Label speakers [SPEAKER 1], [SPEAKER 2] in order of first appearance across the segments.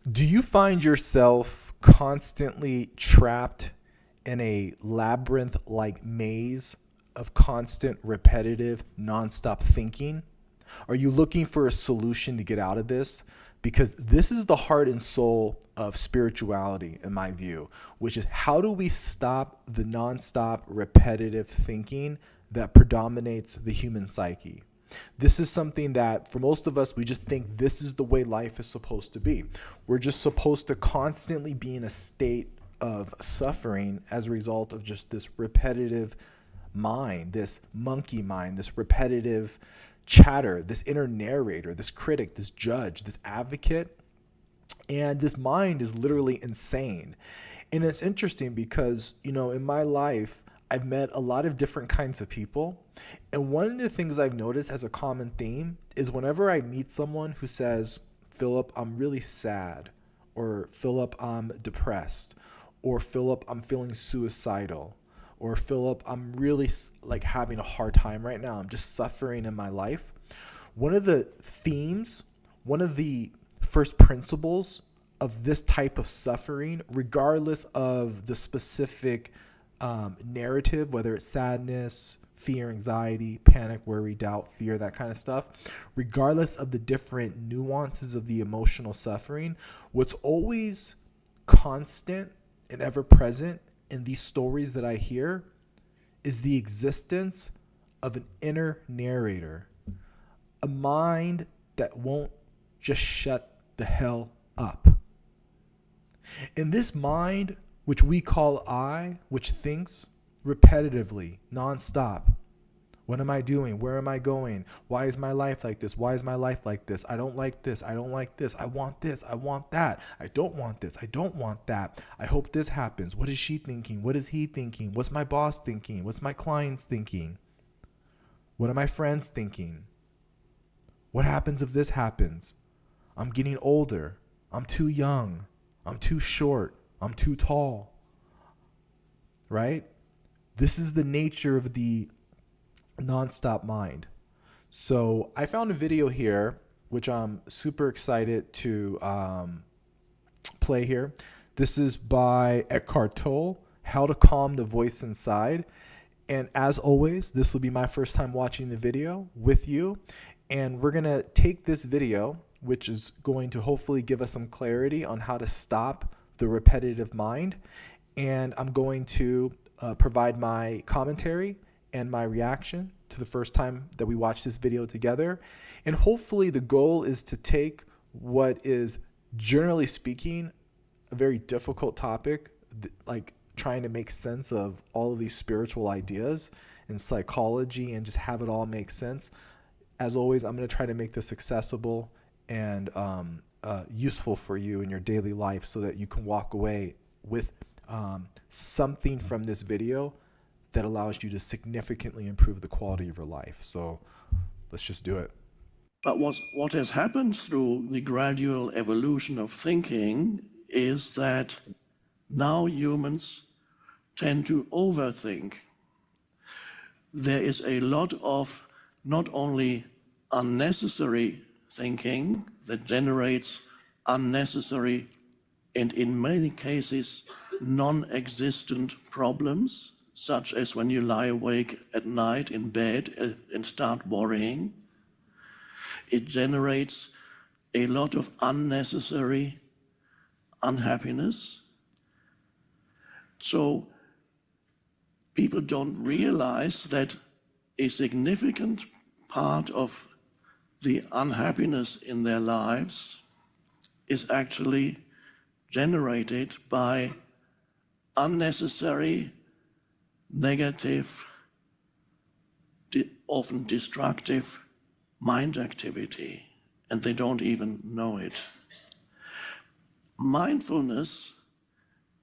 [SPEAKER 1] Do you find yourself constantly trapped in a labyrinth like maze of constant, repetitive, nonstop thinking? Are you looking for a solution to get out of this? Because this is the heart and soul of spirituality, in my view, which is how do we stop the nonstop, repetitive thinking that predominates the human psyche? This is something that for most of us, we just think this is the way life is supposed to be. We're just supposed to constantly be in a state of suffering as a result of just this repetitive mind, this monkey mind, this repetitive chatter, this inner narrator, this critic, this judge, this advocate. And this mind is literally insane. And it's interesting because, in my life, I've met a lot of different kinds of people. And one of the things I've noticed as a common theme is whenever I meet someone who says, Philip, I'm really sad, or Philip, I'm depressed, or Philip, I'm feeling suicidal, or Philip, I'm really like having a hard time right now. I'm just suffering in my life. One of the themes, one of the first principles of this type of suffering, regardless of the specific narrative, whether it's sadness, fear, anxiety, panic, worry, doubt, fear, that kind of stuff, regardless of the different nuances of the emotional suffering, what's always constant and ever present in these stories that I hear is the existence of an inner narrator, a mind that won't just shut the hell up. In this mind, which we call I, which thinks repetitively, nonstop. What am I doing? Where am I going? Why is my life like this? Why is my life like this? I don't like this. I don't like this. I want this. I want that. I don't want this. I don't want that. I hope this happens. What is she thinking? What is he thinking? What's my boss thinking? What's my clients thinking? What are my friends thinking? What happens if this happens? I'm getting older. I'm too young. I'm too short. I'm too tall. Right? This is the nature of the nonstop mind. So I found a video here, which I'm super excited to play here. This is by Eckhart Tolle, How to Calm the Voice Inside. And as always, this will be my first time watching the video with you. And we're going to take this video, which is going to hopefully give us some clarity on how to stop the repetitive mind. And I'm going to provide my commentary and my reaction to the first time that we watch this video together. And hopefully the goal is to take what is, generally speaking, a very difficult topic, like trying to make sense of all of these spiritual ideas and psychology and just have it all make sense. As always, I'm going to try to make this accessible and useful for you in your daily life so that you can walk away with something from this video that allows you to significantly improve the quality of your life. So let's just do it.
[SPEAKER 2] But what has happened through the gradual evolution of thinking is that now humans tend to overthink. There is a lot of not only unnecessary thinking that generates unnecessary and in many cases non-existent problems, such as when you lie awake at night in bed and start worrying. It generates a lot of unnecessary unhappiness. So people don't realize that a significant part of the unhappiness in their lives is actually generated by unnecessary, negative, often destructive mind activity, and they don't even know it. Mindfulness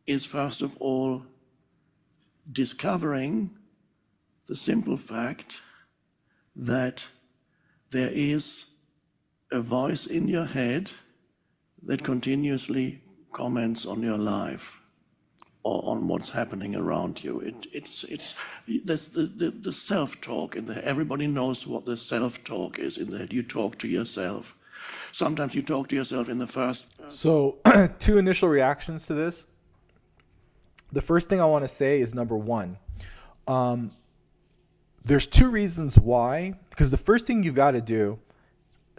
[SPEAKER 2] is first of all discovering the simple fact that there is a voice in your head that continuously comments on your life or on what's happening around you. There's the self-talk in there. Everybody knows what the self-talk is in there. You talk to yourself. Sometimes you talk to yourself in the first person.
[SPEAKER 1] So, two initial reactions to this. The first thing I want to say is number one. There's two reasons why. Because the first thing you've got to do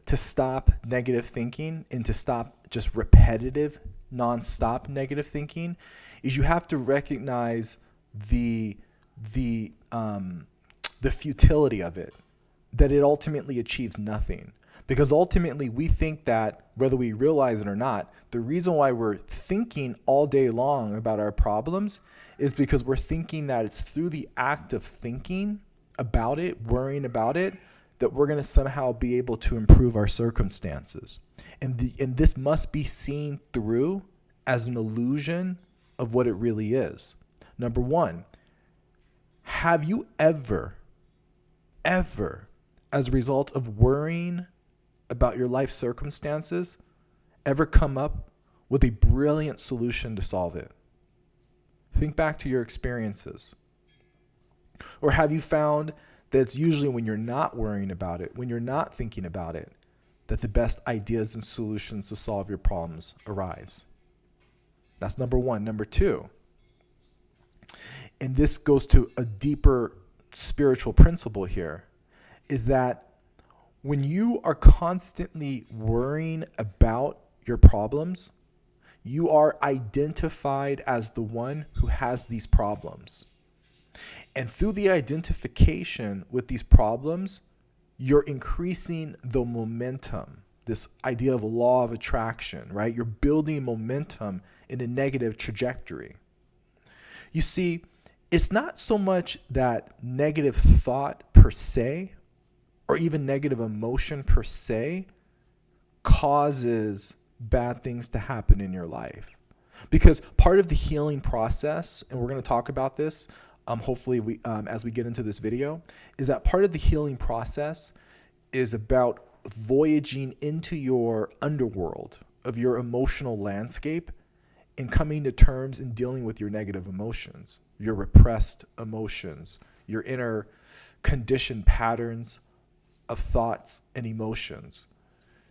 [SPEAKER 1] to stop negative thinking and to stop just repetitive, non-stop negative thinking is you have to recognize the futility of it, that it ultimately achieves nothing. Because ultimately we think that, whether we realize it or not, the reason why we're thinking all day long about our problems is because we're thinking that it's through the act of thinking about it, worrying about it, that we're going to somehow be able to improve our circumstances. And this must be seen through as an illusion of what it really is. Number one, have you ever, as a result of worrying about your life circumstances, ever come up with a brilliant solution to solve it? Think back to your experiences. Or have you found that it's usually when you're not worrying about it, when you're not thinking about it, that the best ideas and solutions to solve your problems arise? That's number one. Number two, and this goes to a deeper spiritual principle here, is that when you are constantly worrying about your problems, you are identified as the one who has these problems. And through the identification with these problems, you're increasing the momentum, this idea of law of attraction, right? You're building momentum in a negative trajectory. You see, it's not so much that negative thought per se, or even negative emotion per se, causes bad things to happen in your life. Because part of the healing process, and we're going to talk about this, hopefully as we get into this video, is that part of the healing process is about voyaging into your underworld of your emotional landscape and coming to terms and dealing with your negative emotions, your repressed emotions, your inner conditioned patterns of thoughts and emotions.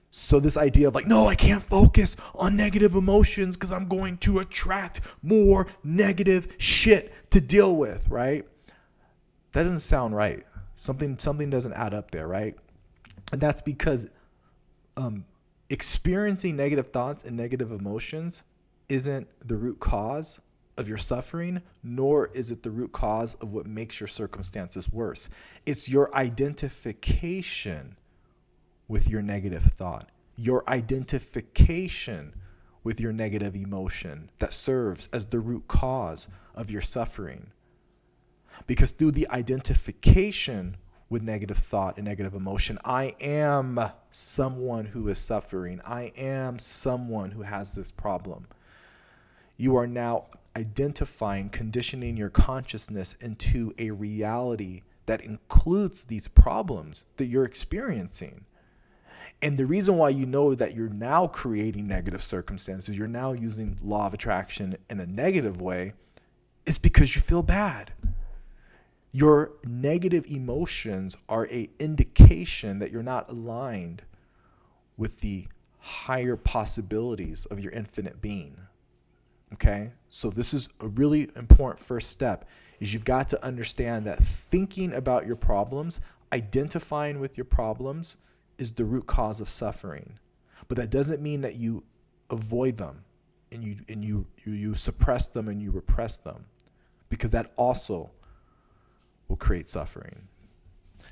[SPEAKER 1] So this idea of like, no, I can't focus on negative emotions because I'm going to attract more negative shit to deal with, right? That doesn't sound right. Something doesn't add up there, right? And that's because experiencing negative thoughts and negative emotions isn't the root cause of your suffering, nor is it the root cause of what makes your circumstances worse. It's your identification with your negative thought, your identification with your negative emotion that serves as the root cause of your suffering. Because through the identification with negative thought and negative emotion, I am someone who is suffering. I am someone who has this problem. You are now identifying, conditioning your consciousness into a reality that includes these problems that you're experiencing. And the reason why you know that you're now creating negative circumstances, you're now using law of attraction in a negative way, is because you feel bad. Your negative emotions are an indication that you're not aligned with the higher possibilities of your infinite being. Okay? So this is a really important first step, is you've got to understand that thinking about your problems, identifying with your problems, is the root cause of suffering. But that doesn't mean that you avoid them and you suppress them and you repress them, because that also will create suffering.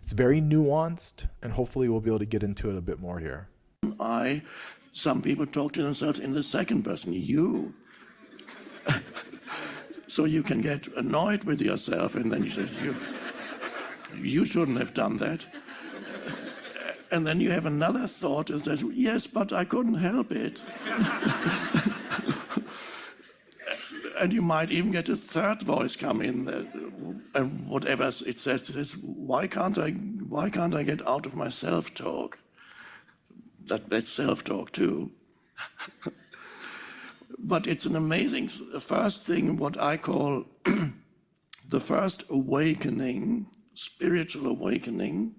[SPEAKER 1] It's very nuanced, and hopefully we'll be able to get into it a bit more here.
[SPEAKER 2] Some people talk to themselves in the second person, you. So you can get annoyed with yourself, and then you say, you shouldn't have done that. And then you have another thought that says, yes, but I couldn't help it. And you might even get a third voice come in, and whatever it says, why can't I get out of my self-talk? That's self-talk too. But it's an amazing first thing, what I call the first awakening, spiritual awakening,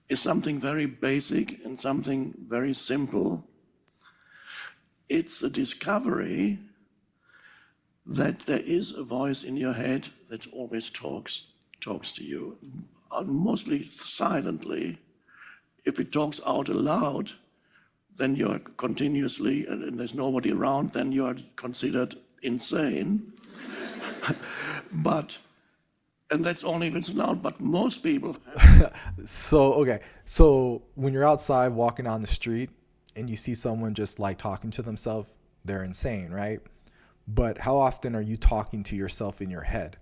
[SPEAKER 2] is something very basic and something very simple. It's the discovery that there is a voice in your head that always talks to you, mostly silently. If it talks out aloud, then you're continuously, and there's nobody around, then you are considered insane. And that's only if it's loud, but most people.
[SPEAKER 1] So when you're outside walking down the street and you see someone just like talking to themselves, they're insane, right? But how often are you talking to yourself in your head?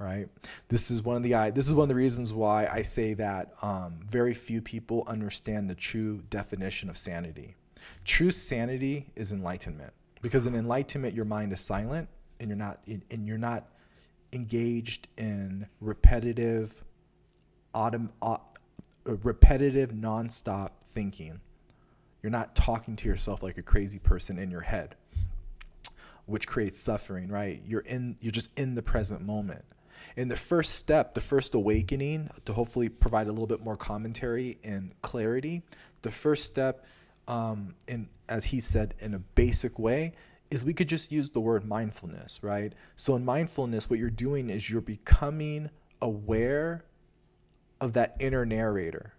[SPEAKER 1] Right. This is one of the reasons why I say that very few people understand the true definition of sanity. True sanity is enlightenment, because in enlightenment, your mind is silent and you're not engaged in repetitive, nonstop thinking. You're not talking to yourself like a crazy person in your head, which creates suffering. Right. You're just in the present moment. And the first step, the first awakening, to hopefully provide a little bit more commentary and clarity, the first step, as he said, in a basic way, is we could just use the word mindfulness, right? So in mindfulness, what you're doing is you're becoming aware of that inner narrator.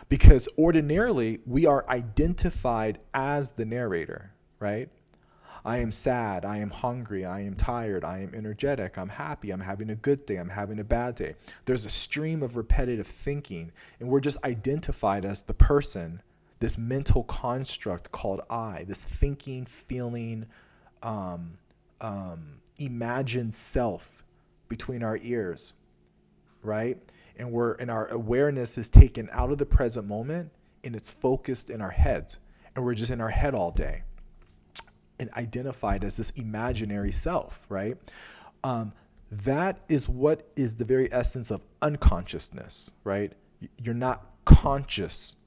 [SPEAKER 1] Because ordinarily, we are identified as the narrator, right? I am sad, I am hungry, I am tired, I am energetic, I'm happy, I'm having a good day, I'm having a bad day. There's a stream of repetitive thinking, and we're just identified as the person, this mental construct called I, this thinking, feeling, imagined self between our ears, right? And our awareness is taken out of the present moment and it's focused in our heads, and we're just in our head all day and identified as this imaginary self, right? That is what is the very essence of unconsciousness, right? You're not conscious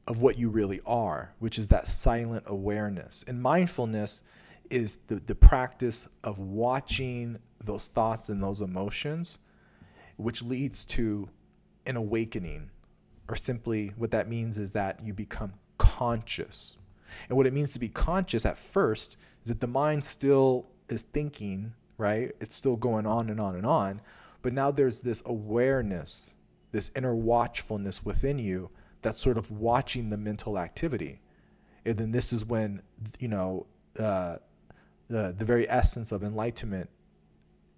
[SPEAKER 1] of what you really are, which is that silent awareness. And mindfulness is the practice of watching those thoughts and those emotions, which leads to an awakening. Or simply what that means is that you become conscious. And what it means to be conscious at first is that the mind still is thinking, right? It's still going on and on and on. But now there's this awareness, this inner watchfulness within you that's sort of watching the mental activity. And then this is when, the very essence of enlightenment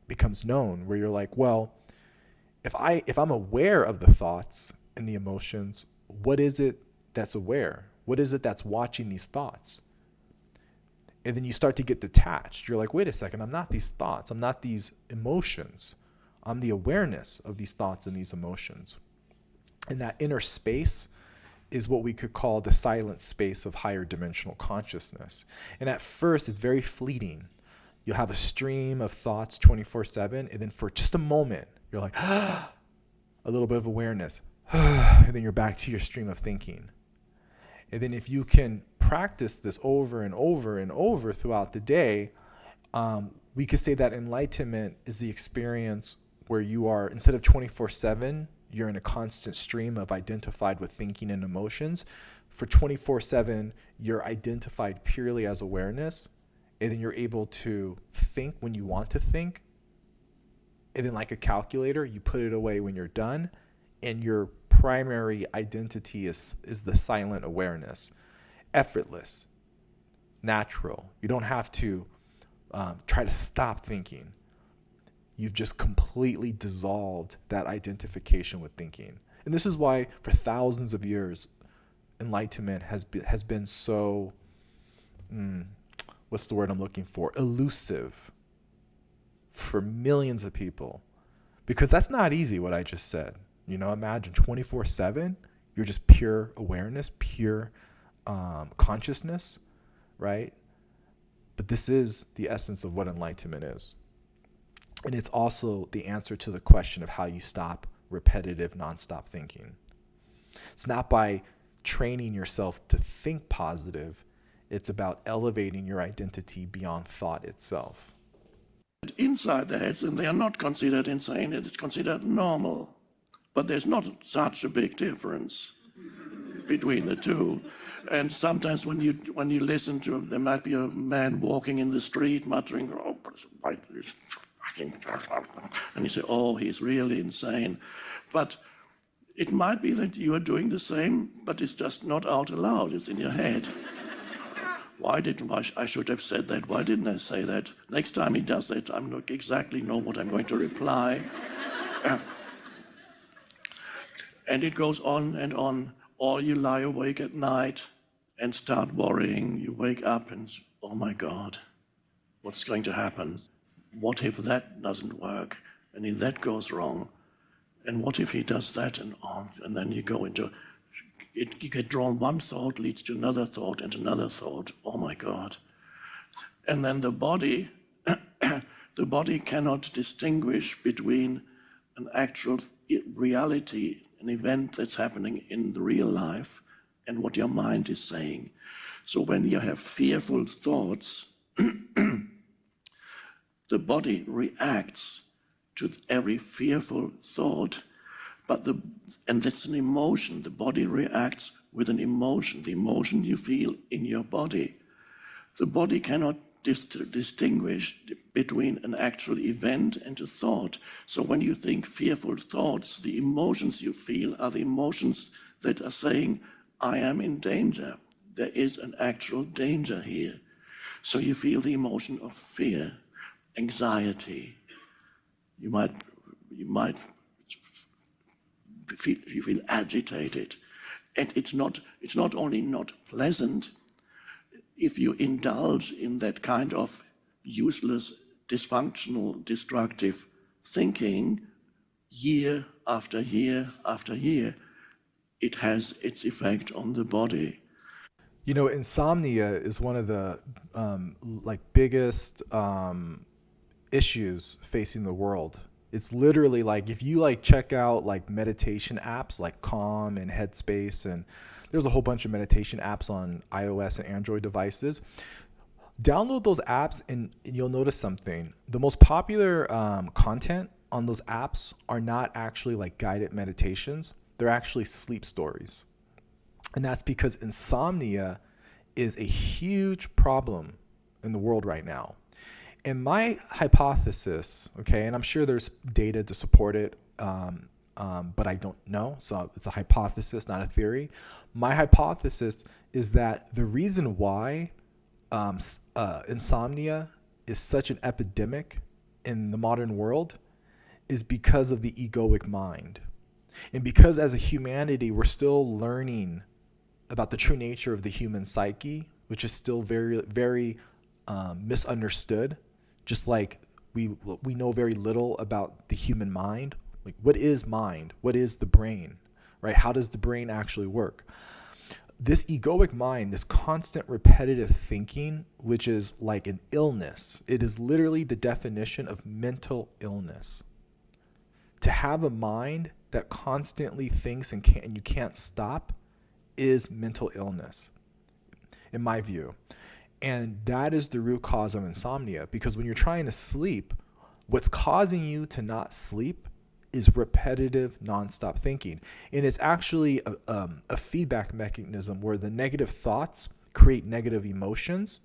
[SPEAKER 1] becomes known, where you're like, well, if I'm aware of the thoughts and the emotions, what is it that's aware? What is it that's watching these thoughts? And then you start to get detached. You're like, wait a second, I'm not these thoughts. I'm not these emotions. I'm the awareness of these thoughts and these emotions. And that inner space is what we could call the silent space of higher dimensional consciousness. And at first, it's very fleeting. You'll have a stream of thoughts 24/7, and then for just a moment, you're like, a little bit of awareness, and then you're back to your stream of thinking. And then if you can practice this over and over and over throughout the day, we could say that enlightenment is the experience where you are, instead of 24/7, you're in a constant stream of identified with thinking and emotions. For 24/7, you're identified purely as awareness, and then you're able to think when you want to think. And then like a calculator, you put it away when you're done, and your primary identity is the silent awareness. Effortless, natural. You don't have to try to stop thinking. You've just completely dissolved that identification with thinking. And this is why for thousands of years, enlightenment has been so, what's the word I'm looking for? Elusive for millions of people. Because that's not easy, what I just said. Imagine 24/7, you're just pure awareness, pure consciousness, right? But this is the essence of what enlightenment is. And it's also the answer to the question of how you stop repetitive, nonstop thinking. It's not by training yourself to think positive. It's about elevating your identity beyond thought itself.
[SPEAKER 2] Inside their heads, and they are not considered insane, it is considered normal. But there's not such a big difference between the two. And sometimes when you listen to there might be a man walking in the street muttering, "Oh, why this fucking," and you say, "Oh, he's really insane." But it might be that you are doing the same, but it's just not out aloud. It's in your head. I should have said that. Why didn't I say that? Next time he does that, I'm not exactly know what I'm going to reply. And it goes on and on. Or you lie awake at night and start worrying. You wake up and, oh my God, what's going to happen? What if that doesn't work? And if that goes wrong? And what if he does that? And then you go into it. You get drawn, one thought leads to another thought and another thought. Oh my God. And then the body, the body cannot distinguish between an actual reality, an event that's happening in the real life, and what your mind is saying. So when you have fearful thoughts, the body reacts to every fearful thought, and that's an emotion. The body reacts with an emotion, the emotion you feel in your body. The body cannot distinguish between an actual event and a thought. So when you think fearful thoughts, the emotions you feel are the emotions that are saying, I am in danger. There is an actual danger here. So you feel the emotion of fear, anxiety. You feel agitated. And it's not only not pleasant. If you indulge in that kind of useless, dysfunctional, destructive thinking, year after year after year, it has its effect on the body.
[SPEAKER 1] You know, insomnia is one of the biggest issues facing the world. It's literally like if you check out meditation apps like Calm and Headspace, and there's a whole bunch of meditation apps on iOS and Android devices. Download those apps and you'll notice something. The most popular content on those apps are not actually guided meditations. They're actually sleep stories. And that's because insomnia is a huge problem in the world right now. And my hypothesis, okay, and I'm sure there's data to support it, but I don't know. So it's a hypothesis, not a theory. My hypothesis is that the reason why insomnia is such an epidemic in the modern world is because of the egoic mind. And because as a humanity, we're still learning about the true nature of the human psyche, which is still very, very misunderstood. Just like we know very little about the human mind. Like, what is mind? What is the brain? Right? How does the brain actually work? This egoic mind, this constant repetitive thinking, which is like an illness, it is literally the definition of mental illness. To have a mind that constantly thinks and you can't stop is mental illness, in my view. And that is the root cause of insomnia, because when you're trying to sleep, what's causing you to not sleep is repetitive, nonstop thinking. And it's actually a feedback mechanism where the negative thoughts create negative emotions,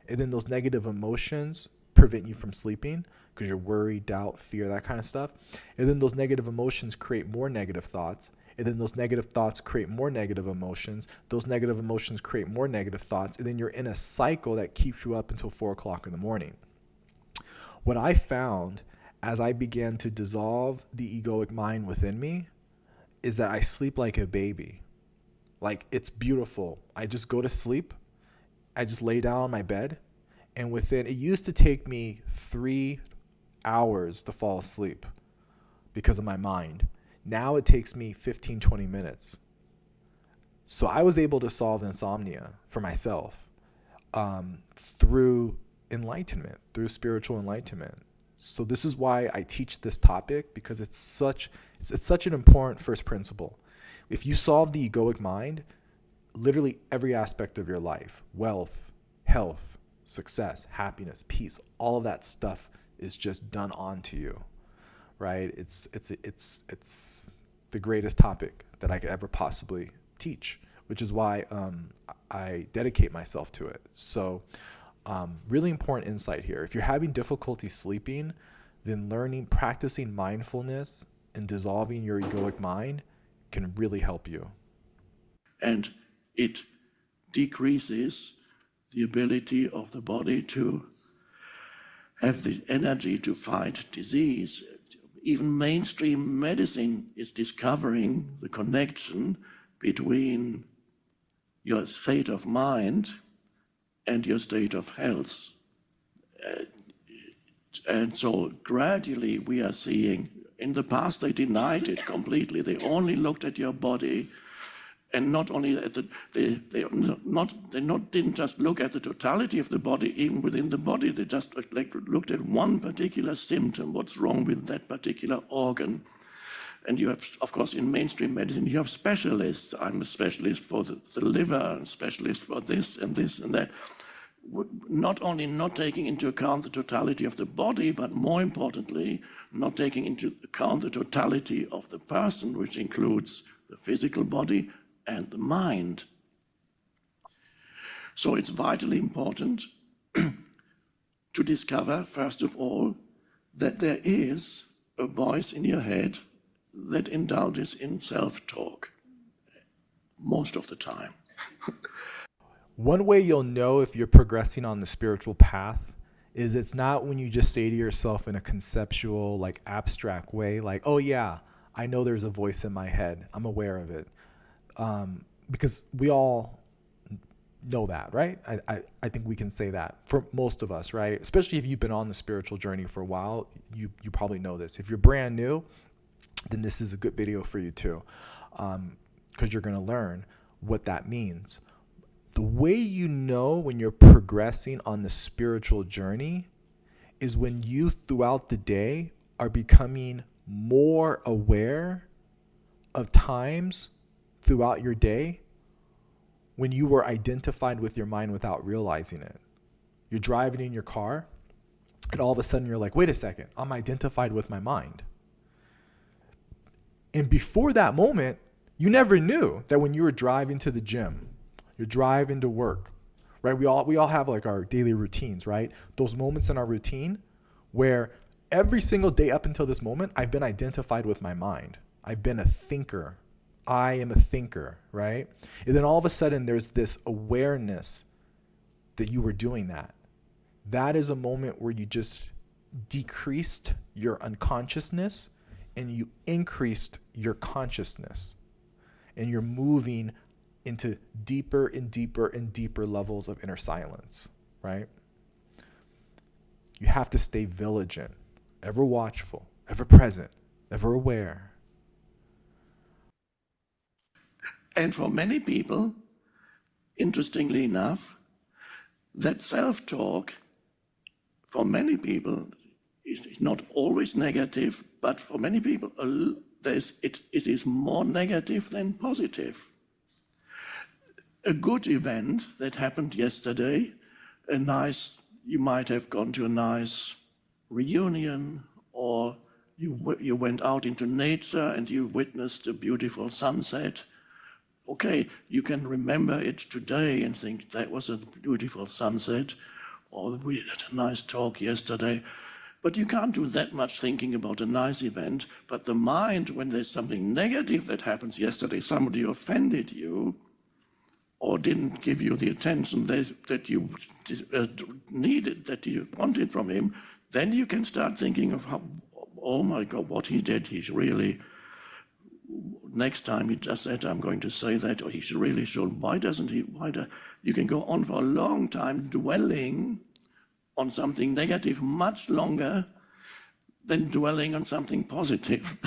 [SPEAKER 1] and then those negative emotions prevent you from sleeping because you're worried, doubt, fear, that kind of stuff. And then those negative emotions create more negative thoughts. And then those negative thoughts create more negative emotions. Those negative emotions create more negative thoughts. And then you're in a cycle that keeps you up until 4 o'clock in the morning. What I found as I began to dissolve the egoic mind within me is that I sleep like a baby. Like, it's beautiful. I just go to sleep. I just lay down on my bed. And it used to take me 3 hours to fall asleep because of my mind. Now it takes me 15, 20 minutes. So I was able to solve insomnia for myself through enlightenment, through spiritual enlightenment. So this is why I teach this topic, because it's such an important first principle. If you solve the egoic mind, literally every aspect of your life, wealth, health, success, happiness, peace, all of that stuff is just done onto you, right? It's the greatest topic that I could ever possibly teach, which is why I dedicate myself to it. So really important insight here. If you're having difficulty sleeping, then practicing mindfulness and dissolving your egoic mind can really help you.
[SPEAKER 2] And it decreases the ability of the body to have the energy to fight disease. Even mainstream medicine is discovering the connection between your state of mind and your state of health. And so gradually we are seeing, in the past they denied it completely. They only looked at your body, and not only at didn't just look at the totality of the body, even within the body, they just looked at one particular symptom, what's wrong with that particular organ. And you have, of course, in mainstream medicine, you have specialists. I'm a specialist for the liver, a specialist for this and that. Not only not taking into account the totality of the body, but more importantly, not taking into account the totality of the person, which includes the physical body and the mind. So it's vitally important to discover, first of all, that there is a voice in your head that indulges in self-talk most of the time.
[SPEAKER 1] One way you'll know if you're progressing on the spiritual path is it's not when you just say to yourself in a conceptual, like abstract way, like, oh yeah, I know there's a voice in my head. I'm aware of it. Because we all know that, right? I think we can say that for most of us, right? Especially if you've been on the spiritual journey for a while, you probably know this. If you're brand new, then this is a good video for you too, because you're going to learn what that means. The way you know when you're progressing on the spiritual journey is when you, throughout the day, are becoming more aware of times throughout your day when you were identified with your mind without realizing it. You're driving in your car, and all of a sudden you're like, wait a second, I'm identified with my mind. And before that moment, you never knew that when you were driving to the gym, you're driving to work, right? We all have like our daily routines, right? Those moments in our routine where every single day up until this moment, I've been identified with my mind. I've been a thinker. I am a thinker, right? And then all of a sudden there's this awareness that you were doing that. That is a moment where you just decreased your unconsciousness and you increased your consciousness. And you're moving into deeper and deeper and deeper levels of inner silence, right? You have to stay vigilant, ever watchful, ever present, ever aware.
[SPEAKER 2] And for many people, interestingly enough, that self-talk, for many people, is not always negative, but for many people, it is more negative than positive. A good event that happened yesterday, you might have gone to a nice reunion, or you went out into nature and you witnessed a beautiful sunset. Okay, you can remember it today and think that was a beautiful sunset, or we had a nice talk yesterday. But you can't do that much thinking about a nice event. But the mind, when there's something negative that happens yesterday, somebody offended you, or didn't give you the attention that you needed, that you wanted from him, then you can start thinking of how, oh my God, what he did, he's really, next time he does that, I'm going to say that, or he really should, why doesn't he, you can go on for a long time dwelling on something negative much longer than dwelling on something positive.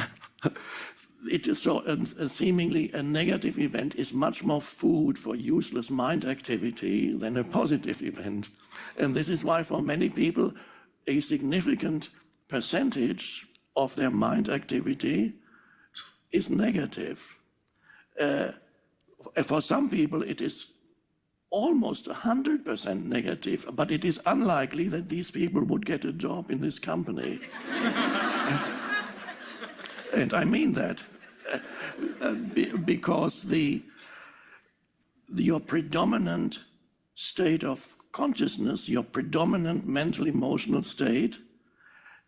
[SPEAKER 2] It is so, seemingly a negative event is much more food for useless mind activity than a positive event. And this is why for many people, a significant percentage of their mind activity is negative. For some people, it is almost 100% negative, but it is unlikely that these people would get a job in this company. And I mean that. because your predominant state of consciousness, your predominant mental emotional state,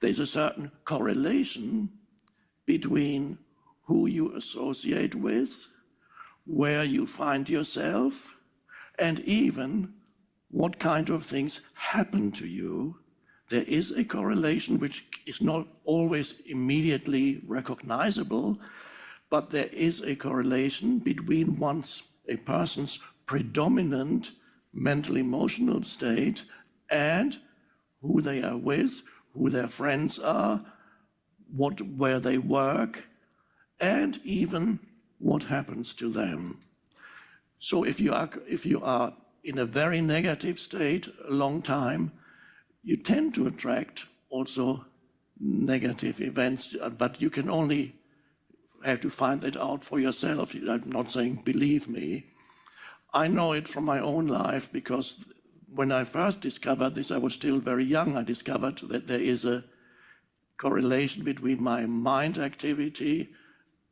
[SPEAKER 2] there's a certain correlation between who you associate with, where you find yourself, and even what kind of things happen to you. There is a correlation which is not always immediately recognizable, but there is a correlation between a person's predominant mental emotional state and who they are with, who their friends are, where they work, and even what happens to them. So if you are in a very negative state a long time, you tend to attract also negative events, but you can only have to find that out for yourself. I'm not saying believe me. I know it from my own life, because when I first discovered this, I was still very young. I discovered that there is a correlation between my mind activity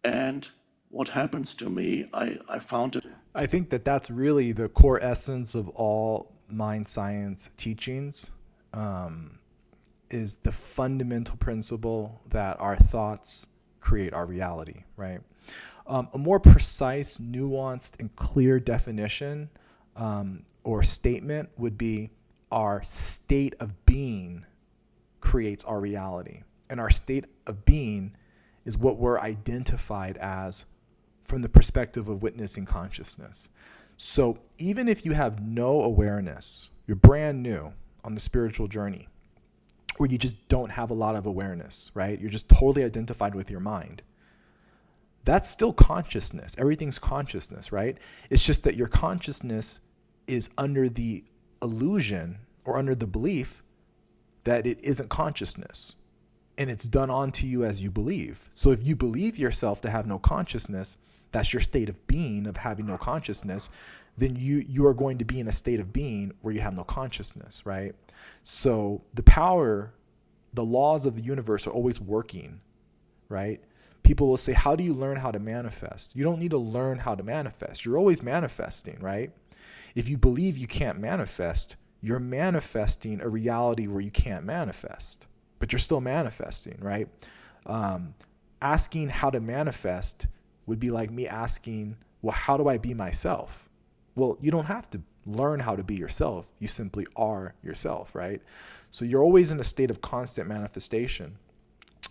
[SPEAKER 2] and what happens to me. I found it.
[SPEAKER 1] I think that that's really the core essence of all mind science teachings, is the fundamental principle that our thoughts create our reality, right? A more precise, nuanced, and clear definition or statement would be our state of being creates our reality. And our state of being is what we're identified as from the perspective of witnessing consciousness. So even if you have no awareness, you're brand new on the spiritual journey, or you just don't have a lot of awareness, right? You're just totally identified with your mind. That's still consciousness. Everything's consciousness, right? It's just that your consciousness is under the illusion or under the belief that it isn't consciousness. And it's done onto you as you believe. So if you believe yourself to have no consciousness, that's your state of being, of having no consciousness, then you are going to be in a state of being where you have no consciousness, right? So the laws of the universe are always working, right? People will say, how do you learn how to manifest? You don't need to learn how to manifest. You're always manifesting, right? If you believe you can't manifest, you're manifesting a reality where you can't manifest, but you're still manifesting, right? Asking how to manifest would be like me asking, well, how do I be myself? Well, you don't have to learn how to be yourself. You simply are yourself, right? So you're always in a state of constant manifestation.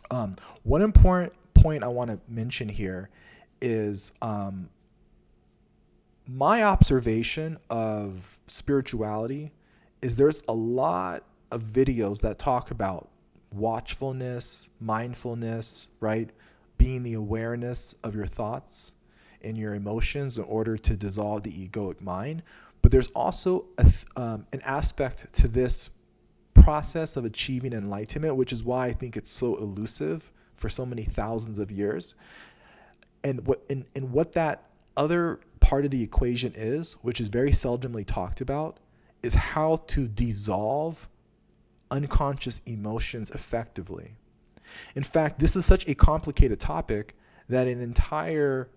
[SPEAKER 1] One important point I want to mention here is my observation of spirituality is there's a lot of videos that talk about watchfulness, mindfulness, right? Being the awareness of your thoughts and your emotions in order to dissolve the egoic mind. But there's also an aspect to this process of achieving enlightenment, which is why I think it's so elusive for so many thousands of years. And what that other part of the equation is, which is very seldomly talked about, is how to dissolve unconscious emotions effectively. In fact, this is such a complicated topic that an entire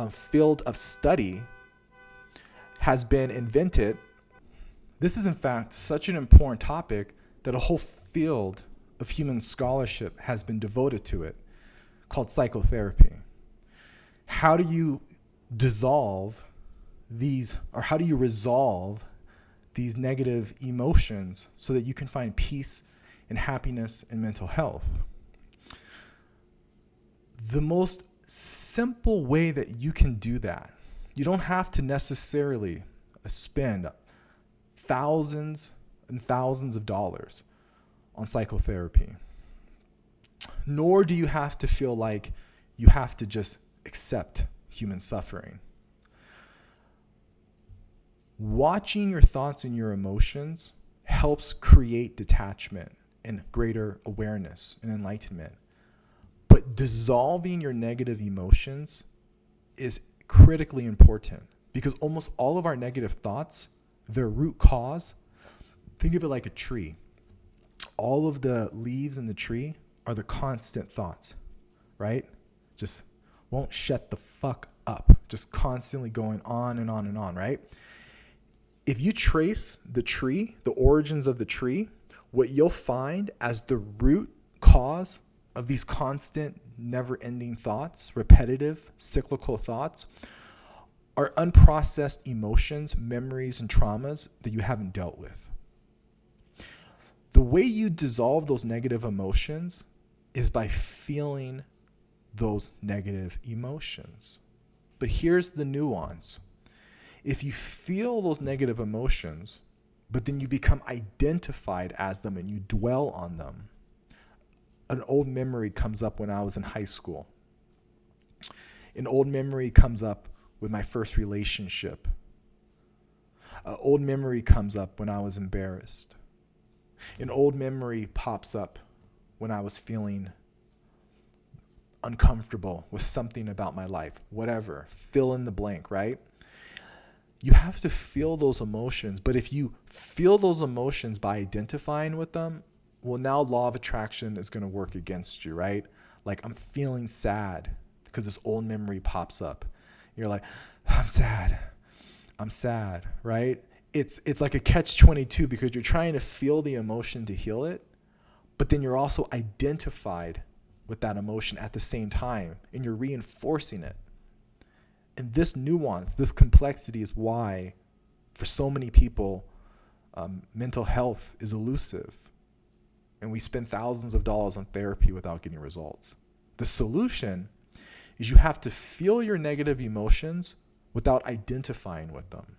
[SPEAKER 1] field of study has been invented. This is in fact such an important topic that a whole field of human scholarship has been devoted to it, called psychotherapy. How do you dissolve these, or how do you resolve these negative emotions so that you can find peace and happiness and mental health? The most simple way that you can do that, you don't have to necessarily spend thousands and thousands of dollars on psychotherapy, nor do you have to feel like you have to just accept human suffering. Watching your thoughts and your emotions helps create detachment and greater awareness and enlightenment. But dissolving your negative emotions is critically important, because almost all of our negative thoughts, their root cause, think of it like a tree. All of the leaves in the tree are the constant thoughts, right? Just won't shut the fuck up, just constantly going on and on and on, right? If you trace the tree, the origins of the tree, what you'll find as the root cause of these constant, never-ending thoughts, repetitive, cyclical thoughts, are unprocessed emotions, memories, and traumas that you haven't dealt with. The way you dissolve those negative emotions is by feeling those negative emotions. But here's the nuance. If you feel those negative emotions, but then you become identified as them and you dwell on them, an old memory comes up when I was in high school. An old memory comes up with my first relationship. An old memory comes up when I was embarrassed. An old memory pops up when I was feeling uncomfortable with something about my life, whatever, fill in the blank, right? You have to feel those emotions, but if you feel those emotions by identifying with them, well, now law of attraction is going to work against you, right? Like, I'm feeling sad because this old memory pops up. You're like, I'm sad, right? It's like a catch-22 because you're trying to feel the emotion to heal it, but then you're also identified with that emotion at the same time, and you're reinforcing it. And this nuance, this complexity is why, for so many people, mental health is elusive. And we spend thousands of dollars on therapy without getting results. The solution is you have to feel your negative emotions without identifying with them.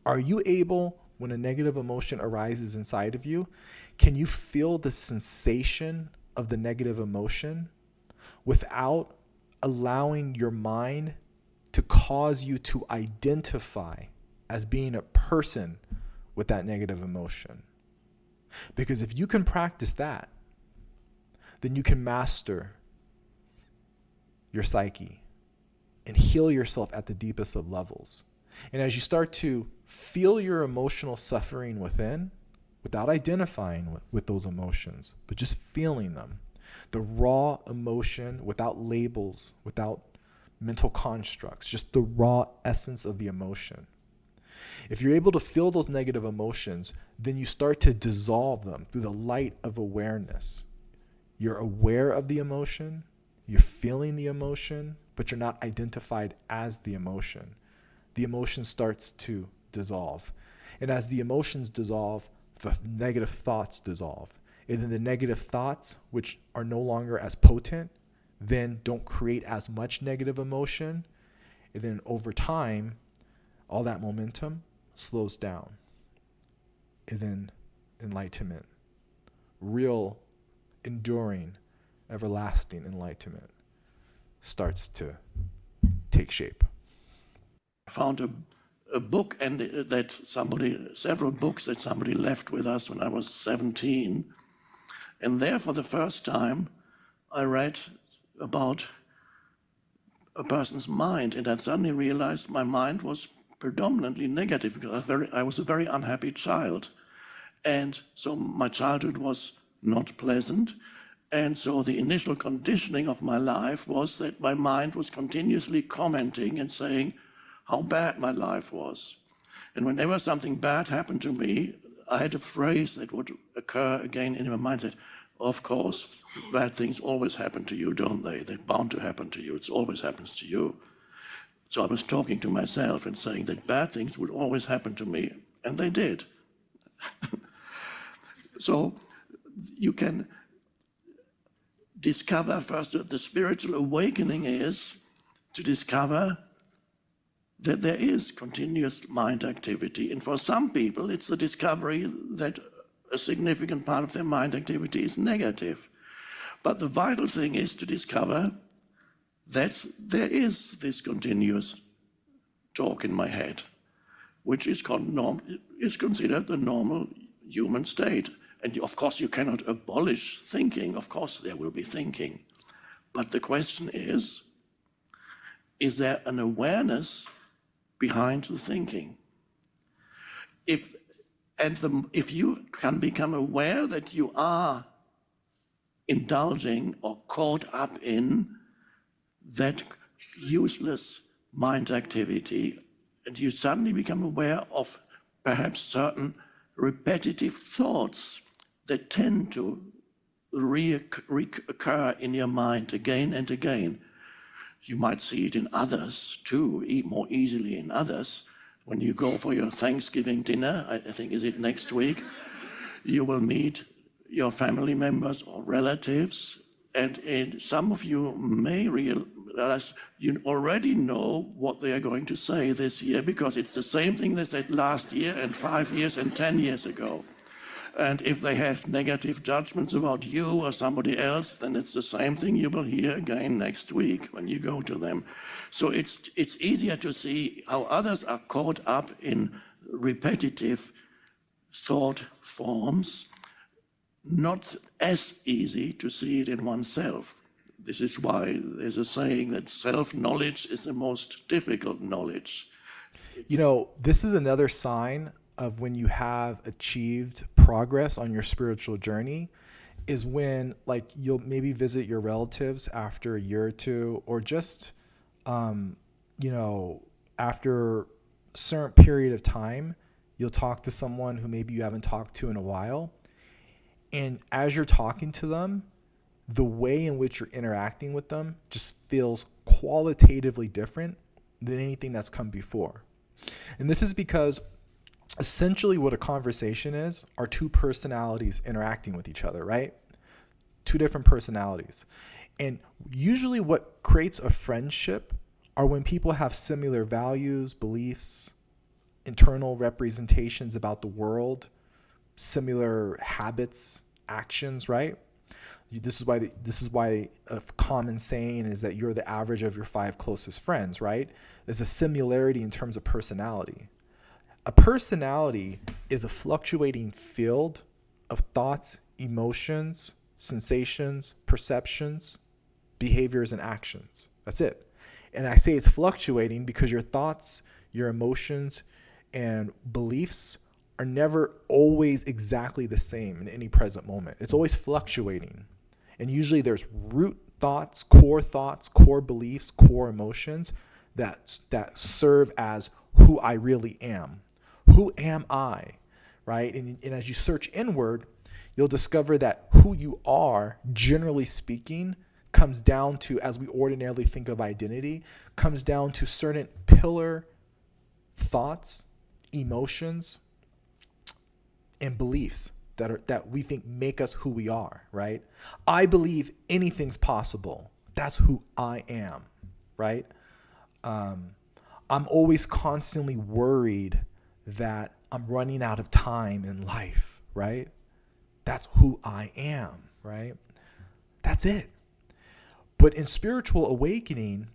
[SPEAKER 1] Are you able, when a negative emotion arises inside of you, can you feel the sensation of the negative emotion without allowing your mind to cause you to identify as being a person with that negative emotion? Because if you can practice that, then you can master your psyche and heal yourself at the deepest of levels. And as you start to feel your emotional suffering within, without identifying with those emotions, but just feeling them, the raw emotion without labels, without mental constructs, just the raw essence of the emotion. If you're able to feel those negative emotions, then you start to dissolve them through the light of awareness. You're aware of the emotion, you're feeling the emotion, but you're not identified as the emotion. The emotion starts to dissolve. And as the emotions dissolve, the negative thoughts dissolve. And then the negative thoughts, which are no longer as potent, then don't create as much negative emotion. And then over time, all that momentum slows down. And then enlightenment, real, enduring, everlasting enlightenment starts to take shape.
[SPEAKER 2] I found a book several books that somebody left with us when I was 17. And there, for the first time, I read about a person's mind, and I suddenly realized my mind was predominantly negative because I was a very unhappy child. And so my childhood was not pleasant. And so the initial conditioning of my life was that my mind was continuously commenting and saying how bad my life was. And whenever something bad happened to me, I had a phrase that would occur again in my mind that, of course, bad things always happen to you, don't they? They're bound to happen to you. It always happens to you. So I was talking to myself and saying that bad things would always happen to me, and they did. So you can discover first that the spiritual awakening is to discover that there is continuous mind activity. And for some people, it's the discovery that a significant part of their mind activity is negative. But the vital thing is to discover that there is this continuous talk in my head, which is considered the normal human state. And of course, you cannot abolish thinking. Of course, there will be thinking. But the question is there an awareness behind the thinking? If you can become aware that you are indulging or caught up in that useless mind activity, and you suddenly become aware of perhaps certain repetitive thoughts that tend to reoccur in your mind again and again. You might see it in others too, more easily in others. When you go for your Thanksgiving dinner, I think is it next week, you will meet your family members or relatives, and some of you may realize you already know what they are going to say this year because it's the same thing they said last year and 5 years and 10 years ago. And if they have negative judgments about you or somebody else, then it's the same thing you will hear again next week when you go to them. So it's easier to see how others are caught up in repetitive thought forms, not as easy to see it in oneself. This is why there's a saying that self-knowledge is the most difficult knowledge.
[SPEAKER 1] You know, this is another sign of when you have achieved progress on your spiritual journey, is when like you'll maybe visit your relatives after a year or two, or just after a certain period of time, you'll talk to someone who maybe you haven't talked to in a while, and as you're talking to them, the way in which you're interacting with them just feels qualitatively different than anything that's come before. And this is because essentially what a conversation is are two personalities interacting with each other, right? Two different personalities. And usually what creates a friendship are when people have similar values, beliefs, internal representations about the world, similar habits, actions, right? This is why a common saying is that you're the average of your 5 closest friends, right? There's a similarity in terms of personality. A personality is a fluctuating field of thoughts, emotions, sensations, perceptions, behaviors, and actions. That's it. And I say it's fluctuating because your thoughts, your emotions, and beliefs are never always exactly the same in any present moment. It's always fluctuating. And usually there's root thoughts, core beliefs, core emotions that serve as who I really am. Who am I, right? And as you search inward, you'll discover that who you are, generally speaking, comes down to, as we ordinarily think of identity, comes down to certain pillar thoughts, emotions, and beliefs that we think make us who we are, right? I believe anything's possible. That's who I am, right? I'm always constantly worried that I'm running out of time in life, right? That's who I am, right? That's it. But in spiritual awakening,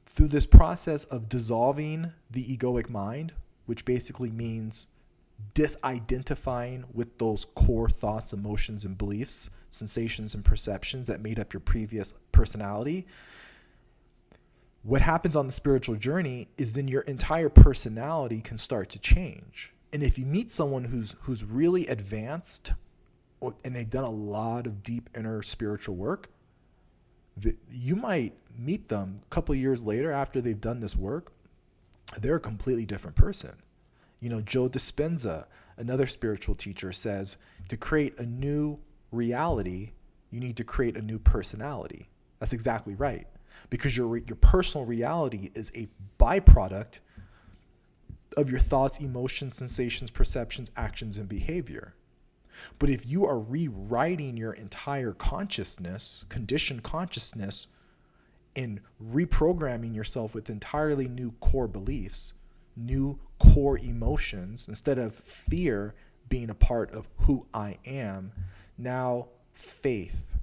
[SPEAKER 1] through this process of dissolving the egoic mind, which basically means disidentifying with those core thoughts, emotions, and beliefs, sensations, and perceptions that made up your previous personality, what happens on the spiritual journey is then your entire personality can start to change. And if you meet someone who's really advanced and they've done a lot of deep inner spiritual work, you might meet them a couple of years later after they've done this work, they're a completely different person. You know, Joe Dispenza, another spiritual teacher, says to create a new reality, you need to create a new personality. That's exactly right. Because your personal reality is a byproduct of your thoughts, emotions, sensations, perceptions, actions, and behavior. But if you are rewriting your entire consciousness, conditioned consciousness, and reprogramming yourself with entirely new core beliefs, new core emotions, instead of fear being a part of who I am, now faith,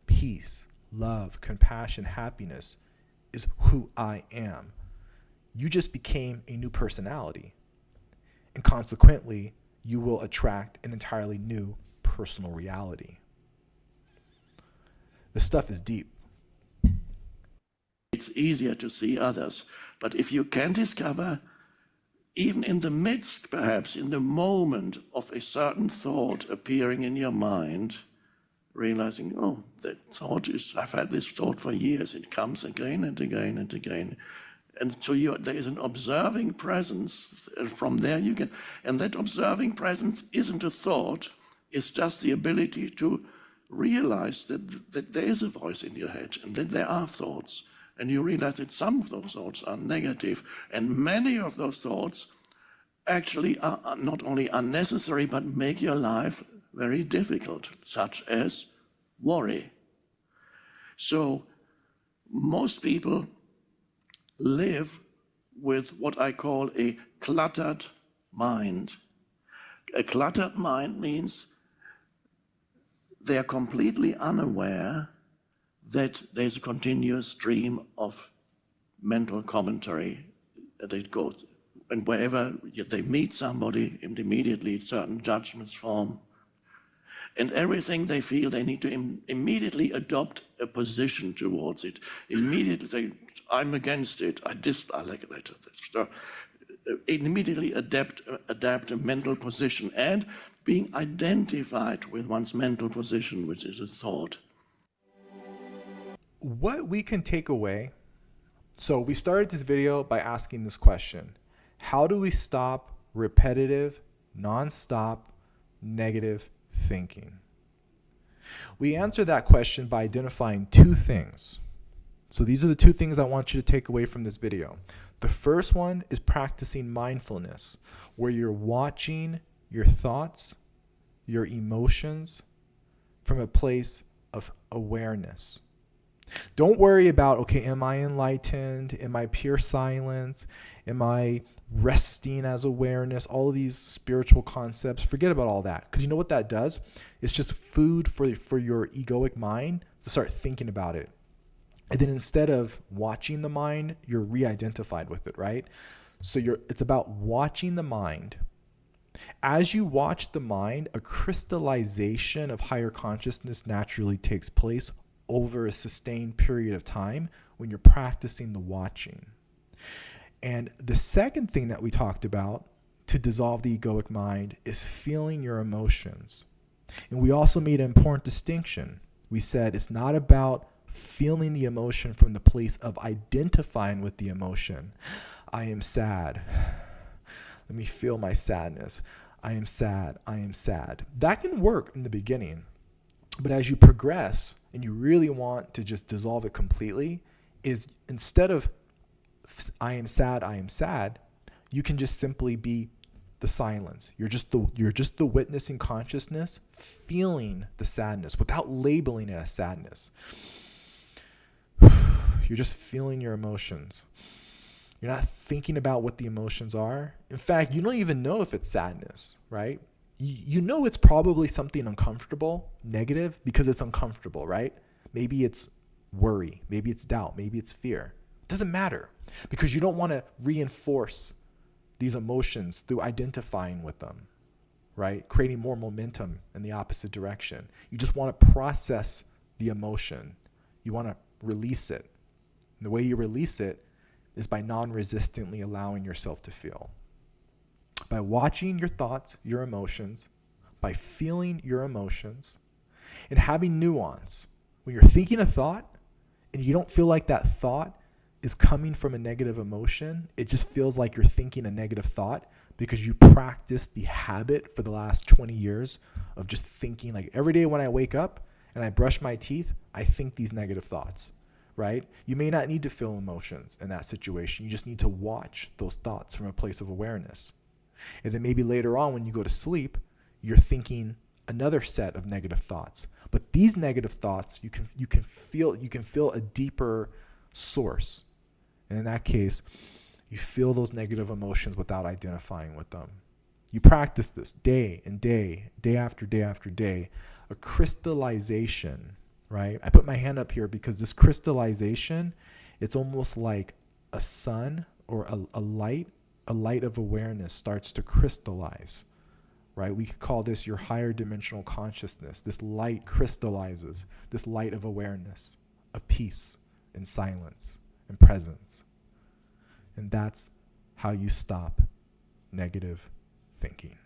[SPEAKER 1] peace, love, compassion, happiness is who I am. You just became a new personality. And consequently, you will attract an entirely new personal reality. This stuff is deep.
[SPEAKER 2] It's easier to see others. But if you can discover, even in the midst, perhaps in the moment of a certain thought appearing in your mind, realizing, oh, I've had this thought for years. It comes again and again and again. And so there is an observing presence. From there you get, and that observing presence isn't a thought. It's just the ability to realize that there is a voice in your head and that there are thoughts. And you realize that some of those thoughts are negative, and many of those thoughts actually are not only unnecessary, but make your life very difficult, such as worry. So most people live with what I call a cluttered mind. A cluttered mind means they're completely unaware that there's a continuous stream of mental commentary that goes. And wherever they meet somebody, immediately certain judgments form. And everything they feel, they need to immediately adopt a position towards it. Immediately say, I'm against it, I dislike that. So, immediately adapt a mental position, and being identified with one's mental position, which is a thought.
[SPEAKER 1] What we can take away. So we started this video by asking this question: how do we stop repetitive, non-stop, negative thinking? We answer that question by identifying two things. So these are the two things I want you to take away from this video. The first one is practicing mindfulness, where you're watching your thoughts, your emotions from a place of awareness. Don't worry about, okay, am I enlightened? Am I pure silence? Am I resting as awareness? All of these spiritual concepts, forget about all that. Because you know what that does? It's just food for your egoic mind to start thinking about it. And then instead of watching the mind, you're re-identified with it, right? So it's about watching the mind. As you watch the mind, a crystallization of higher consciousness naturally takes place over a sustained period of time when you're practicing the watching. And the second thing that we talked about to dissolve the egoic mind is feeling your emotions. And we also made an important distinction. We said it's not about feeling the emotion from the place of identifying with the emotion. I am sad. Let me feel my sadness. I am sad. I am sad. That can work in the beginning. But as you progress and you really want to just dissolve it completely, is instead of I am sad, you can just simply be the silence. You're just the witnessing consciousness, feeling the sadness without labeling it as sadness. You're just feeling your emotions. You're not thinking about what the emotions are. In fact, you don't even know if it's sadness, right? You know it's probably something uncomfortable, negative, because it's uncomfortable, right? Maybe it's worry, maybe it's doubt, maybe it's fear. It doesn't matter, because you don't want to reinforce these emotions through identifying with them, right? Creating more momentum in the opposite direction. You just want to process the emotion. You want to release it. And the way you release it is by non-resistantly allowing yourself to feel. By watching your thoughts, your emotions, by feeling your emotions, and having nuance. When you're thinking a thought and you don't feel like that thought is coming from a negative emotion, it just feels like you're thinking a negative thought because you practiced the habit for the last 20 years of just thinking, like every day when I wake up and I brush my teeth, I think these negative thoughts, right? You may not need to feel emotions in that situation. You just need to watch those thoughts from a place of awareness. And then maybe later on when you go to sleep, you're thinking another set of negative thoughts. But these negative thoughts, you can feel a deeper source. And in that case, you feel those negative emotions without identifying with them. You practice this day and day, day after day after day, a crystallization, right? I put my hand up here because this crystallization, it's almost like a sun or a light of awareness starts to crystallize, right? We could call this your higher dimensional consciousness. This light crystallizes, this light of awareness, of peace and silence and presence. And that's how you stop negative thinking.